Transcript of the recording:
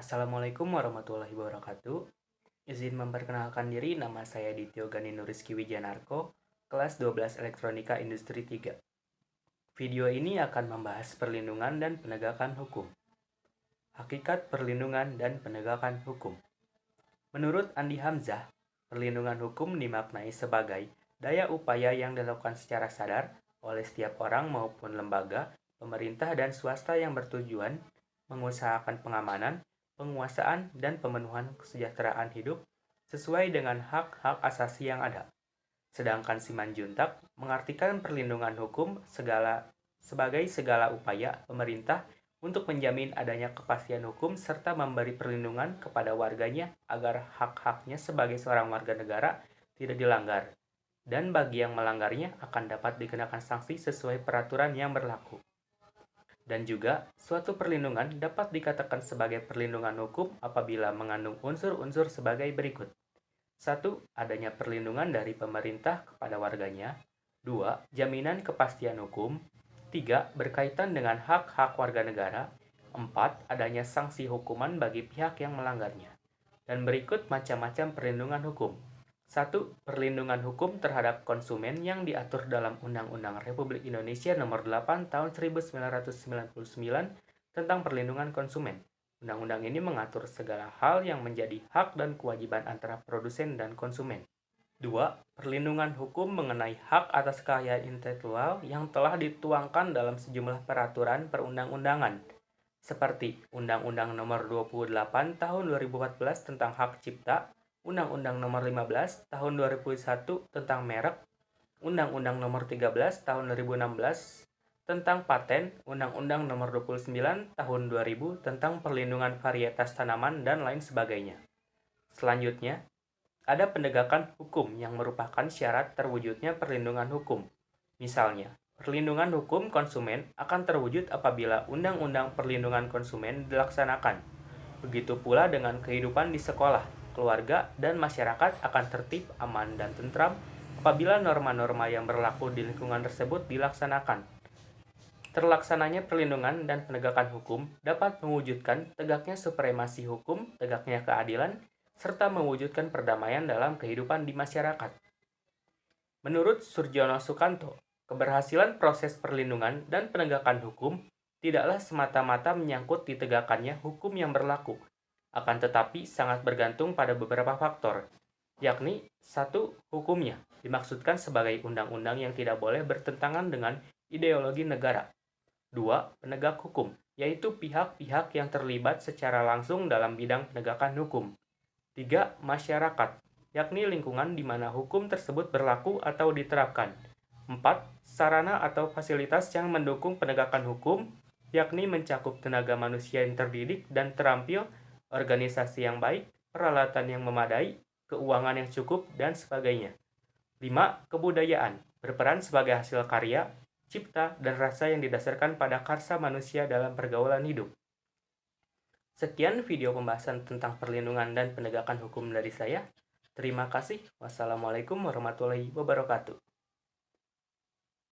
Assalamualaikum warahmatullahi wabarakatuh. Izin memperkenalkan diri, nama saya Dityo Gani Nuriski Wijanarko, kelas 12 Elektronika Industri 3. Video ini akan membahas perlindungan dan penegakan hukum. Hakikat perlindungan dan penegakan hukum. Menurut Andi Hamzah, perlindungan hukum dimaknai sebagai daya upaya yang dilakukan secara sadar oleh setiap orang maupun lembaga, pemerintah dan swasta yang bertujuan mengusahakan pengamanan, penguasaan, dan pemenuhan kesejahteraan hidup sesuai dengan hak-hak asasi yang ada. Sedangkan Simanjuntak mengartikan perlindungan hukum sebagai segala upaya pemerintah untuk menjamin adanya kepastian hukum serta memberi perlindungan kepada warganya agar hak-haknya sebagai seorang warga negara tidak dilanggar, dan bagi yang melanggarnya akan dapat dikenakan sanksi sesuai peraturan yang berlaku. Dan juga, suatu perlindungan dapat dikatakan sebagai perlindungan hukum apabila mengandung unsur-unsur sebagai berikut. 1. Adanya perlindungan dari pemerintah kepada warganya. 2. Jaminan kepastian hukum. 3. Berkaitan dengan hak-hak warga negara. 4. Adanya sanksi hukuman bagi pihak yang melanggarnya. Dan berikut macam-macam perlindungan hukum. 1. Perlindungan hukum terhadap konsumen yang diatur dalam Undang-Undang Republik Indonesia Nomor 8 Tahun 1999 tentang Perlindungan Konsumen. Undang-undang ini mengatur segala hal yang menjadi hak dan kewajiban antara produsen dan konsumen. 2. Perlindungan hukum mengenai hak atas kekayaan intelektual yang telah dituangkan dalam sejumlah peraturan perundang-undangan, seperti Undang-Undang Nomor 28 Tahun 2014 tentang Hak Cipta, Undang-Undang Nomor 15 Tahun 2001 tentang merek, Undang-Undang Nomor 13 Tahun 2016 tentang paten, Undang-Undang Nomor 29 Tahun 2000 tentang perlindungan varietas tanaman, dan lain sebagainya. Selanjutnya, ada penegakan hukum yang merupakan syarat terwujudnya perlindungan hukum. Misalnya, perlindungan hukum konsumen akan terwujud apabila Undang-Undang Perlindungan Konsumen dilaksanakan. Begitu pula dengan kehidupan di sekolah, keluarga, dan masyarakat akan tertib, aman, dan tentram apabila norma-norma yang berlaku di lingkungan tersebut dilaksanakan. Terlaksananya perlindungan dan penegakan hukum dapat mewujudkan tegaknya supremasi hukum, tegaknya keadilan, serta mewujudkan perdamaian dalam kehidupan di masyarakat. Menurut Surjono Sukanto, keberhasilan proses perlindungan dan penegakan hukum tidaklah semata-mata menyangkut ditegakkannya hukum yang berlaku, akan tetapi sangat bergantung pada beberapa faktor, yakni 1. Hukumnya dimaksudkan sebagai undang-undang yang tidak boleh bertentangan dengan ideologi negara. 2. Penegak hukum, yaitu pihak-pihak yang terlibat secara langsung dalam bidang penegakan hukum. 3. Masyarakat, yakni lingkungan di mana hukum tersebut berlaku atau diterapkan. 4. Sarana atau fasilitas yang mendukung penegakan hukum, yakni mencakup tenaga manusia yang terdidik dan terampil, organisasi yang baik, peralatan yang memadai, keuangan yang cukup, dan sebagainya. 5. Kebudayaan, berperan sebagai hasil karya, cipta, dan rasa yang didasarkan pada karsa manusia dalam pergaulan hidup. Sekian video pembahasan tentang perlindungan dan penegakan hukum dari saya. Terima kasih. Wassalamualaikum warahmatullahi wabarakatuh.